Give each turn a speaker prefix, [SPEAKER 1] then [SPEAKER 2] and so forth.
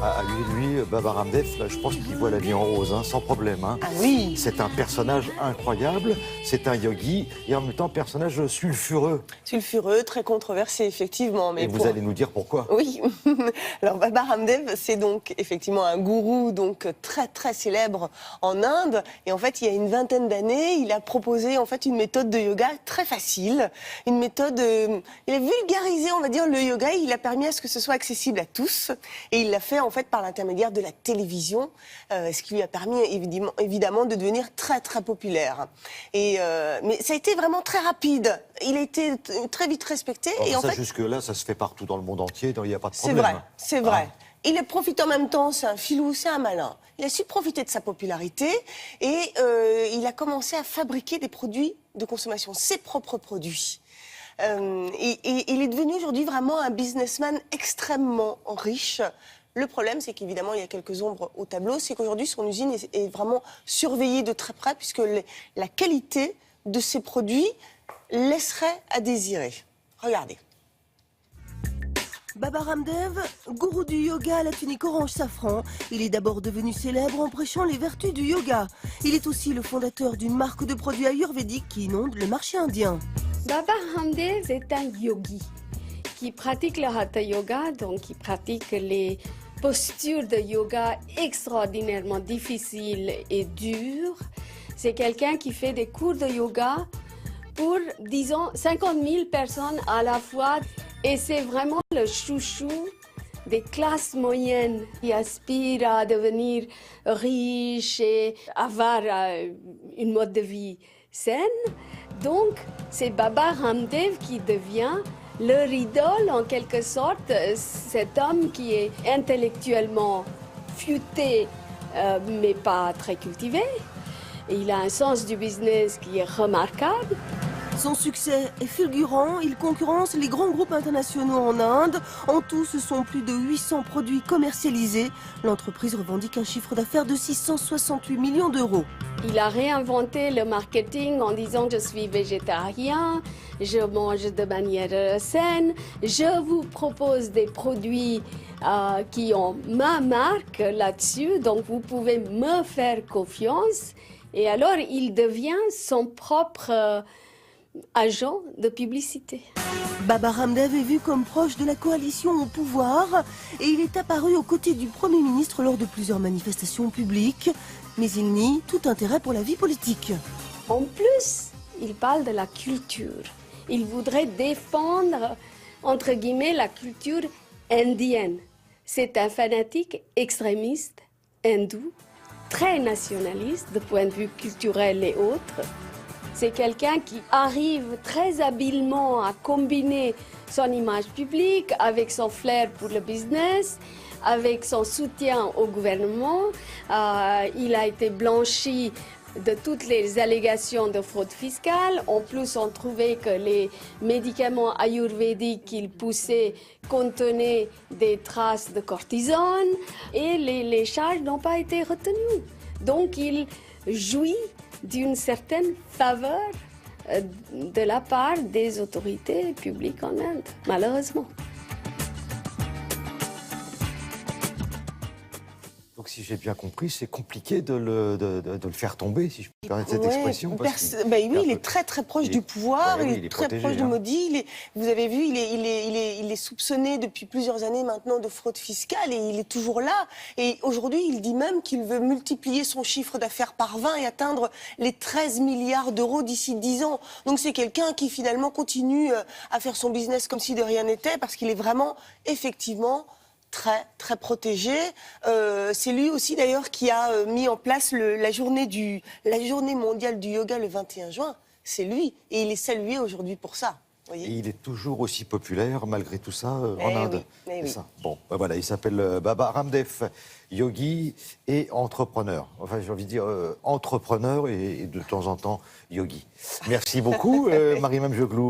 [SPEAKER 1] Ah, lui, Baba Ramdev, là, je pense qu'il voit la vie en rose, hein, sans problème. Hein.
[SPEAKER 2] Ah oui.
[SPEAKER 1] C'est un personnage incroyable, c'est un yogi, et en même temps, personnage sulfureux.
[SPEAKER 2] Sulfureux, très controversé, effectivement. Mais
[SPEAKER 1] et vous allez nous dire pourquoi.
[SPEAKER 2] Oui. Alors, Baba Ramdev, c'est donc effectivement un gourou donc très, très célèbre en Inde. Et en fait, il y a une vingtaine d'années, il a proposé en fait une méthode de yoga très facile. Une méthode... il a vulgarisé, on va dire, le yoga. Il a permis à ce que ce soit accessible à tous. Et il l'a fait, en fait, par l'intermédiaire de la télévision. Ce qui lui a permis, évidemment, de devenir très, très populaire. Mais ça a été vraiment très rapide. Il a été très vite respecté.
[SPEAKER 1] Alors,
[SPEAKER 2] et en
[SPEAKER 1] ça,
[SPEAKER 2] fait,
[SPEAKER 1] jusque-là, ça se fait partout dans le monde entier, donc il n'y a pas de problème.
[SPEAKER 2] C'est vrai. Il profite en même temps, c'est un filou, c'est un malin. Il a su profiter de sa popularité et il a commencé à fabriquer des produits de consommation, ses propres produits. Et il est devenu aujourd'hui vraiment un businessman extrêmement riche. Le problème, c'est qu'évidemment, il y a quelques ombres au tableau, c'est qu'aujourd'hui, son usine est vraiment surveillée de très près puisque la qualité de ses produits laisserait à désirer. Regardez.
[SPEAKER 3] Baba Ramdev, gourou du yoga à la tunique orange safran, il est d'abord devenu célèbre en prêchant les vertus du yoga. Il est aussi le fondateur d'une marque de produits ayurvédiques qui inonde le marché indien.
[SPEAKER 4] Baba Ramdev est un yogi qui pratique le Hatha Yoga, donc qui pratique les postures de yoga extraordinairement difficiles et dures. C'est quelqu'un qui fait des cours de yoga pour, disons, 50 000 personnes à la fois. Et c'est vraiment le chouchou des classes moyennes qui aspirent à devenir riches et avoir une mode de vie saine. Donc, c'est Baba Ramdev qui devient leur idole en quelque sorte, cet homme qui est intellectuellement futé mais pas très cultivé. Et il a un sens du business qui est remarquable.
[SPEAKER 3] Son succès est fulgurant, il concurrence les grands groupes internationaux en Inde. En tout, ce sont plus de 800 produits commercialisés. L'entreprise revendique un chiffre d'affaires de 668 millions d'euros.
[SPEAKER 4] Il a réinventé le marketing en disant « je suis végétarien, je mange de manière saine, je vous propose des produits qui ont ma marque là-dessus, donc vous pouvez me faire confiance ». Et alors, il devient son propre agent de publicité.
[SPEAKER 3] Baba Ramdev est vu comme proche de la coalition au pouvoir et il est apparu aux côtés du Premier ministre lors de plusieurs manifestations publiques. Mais il nie tout intérêt pour la vie politique.
[SPEAKER 4] En plus, il parle de la culture. Il voudrait défendre, entre guillemets, la culture indienne. C'est un fanatique extrémiste hindou, très nationaliste de point de vue culturel et autres. C'est quelqu'un qui arrive très habilement à combiner son image publique avec son flair pour le business, avec son soutien au gouvernement. Il a été blanchi de toutes les allégations de fraude fiscale. En plus, on trouvait que les médicaments ayurvédiques qu'il poussait contenaient des traces de cortisone et les charges n'ont pas été retenues. Donc, il jouit d'une certaine faveur de la part des autorités publiques en Inde, malheureusement.
[SPEAKER 1] Donc, si j'ai bien compris, c'est compliqué de le faire tomber, si je peux permettre cette expression.
[SPEAKER 2] Oui, il est très très proche du pouvoir, il est très proche du Modi. Vous avez vu, il est soupçonné depuis plusieurs années maintenant de fraude fiscale et il est toujours là. Et aujourd'hui, il dit même qu'il veut multiplier son chiffre d'affaires par 20 et atteindre les 13 milliards d'euros d'ici 10 ans. Donc c'est quelqu'un qui finalement continue à faire son business comme si de rien n'était parce qu'il est vraiment, effectivement, très, très protégé. C'est lui aussi d'ailleurs qui a mis en place la journée mondiale du yoga le 21 juin. C'est lui et il est salué aujourd'hui pour ça. Voyez.
[SPEAKER 1] Et il est toujours aussi populaire malgré tout ça en Inde.
[SPEAKER 2] Oui.
[SPEAKER 1] Ça. Bon, ben voilà, il s'appelle Baba Ramdev, yogi et entrepreneur. Enfin, j'ai envie de dire entrepreneur et de temps en temps yogi. Merci beaucoup, Marie-Mame Jeglou.